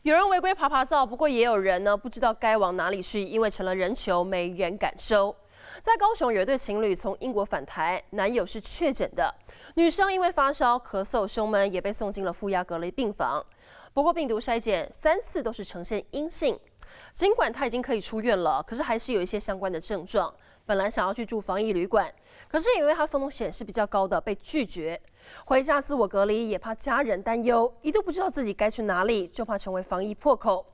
有人违规爬爬灶，不过也有人呢不知道该往哪里去，因为成了人球，没人敢收。在高雄有一对情侣从英国返台，男友是确诊的，女生因为发烧、咳嗽、胸闷，也被送进了负压隔离病房。不过病毒筛检3次都是呈现阴性。尽管他已经可以出院了，可是还是有一些相关的症状。本来想要去住防疫旅馆，可是因为他风险是比较高的，被拒绝。回家自我隔离，也怕家人担忧，一度不知道自己该去哪里，就怕成为防疫破口。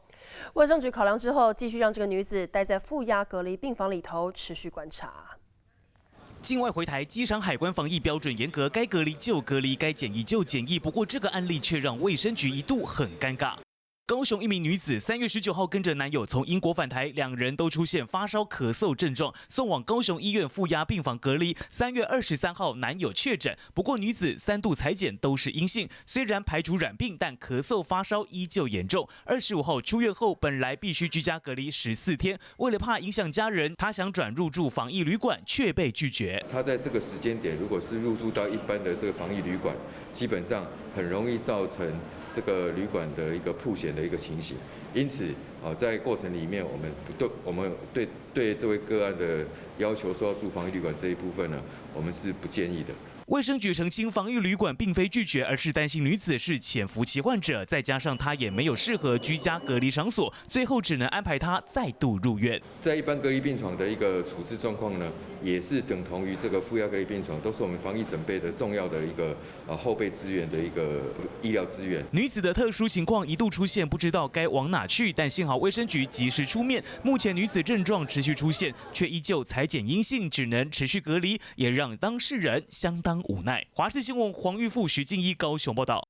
卫生局考量之后，继续让这个女子待在负压隔离病房里头，持续观察。境外回台，机场海关防疫标准严格，该隔离就隔离，该检疫就检疫。不过这个案例却让卫生局一度很尴尬。高雄一名女子3月19号跟着男友从英国返台，两人都出现发烧、咳嗽症状，送往高雄医院负压病房隔离。3月23号，男友确诊，不过女子3度采检都是阴性，虽然排除染病，但咳嗽发烧依旧严重。25号出院后，本来必须居家隔离14天，为了怕影响家人，她想转入住防疫旅馆，却被拒绝。她在这个时间点，如果是入住到一般的这个防疫旅馆，基本上很容易造成这个旅馆的一个曝险的一个情形，因此，在过程里面，我们对这位个案的要求说要住防疫旅馆这一部分呢，我们是不建议的。卫生局澄清，防疫旅馆并非拒绝，而是担心女子是潜伏期患者，再加上她也没有适合居家隔离场所，最后只能安排她再度入院。在一般隔离病床的一个处置状况呢，也是等同于这个负压隔离病床，都是我们防疫准备的重要的一个后备资源的一个医疗资源。女子的特殊情况一度出现不知道该往哪去，但幸好卫生局及时出面。目前女子症状持续出现，却依旧采检阴性，只能持续隔离，也让当事人相当无奈。华视新闻黄玉富、徐静一高雄报道。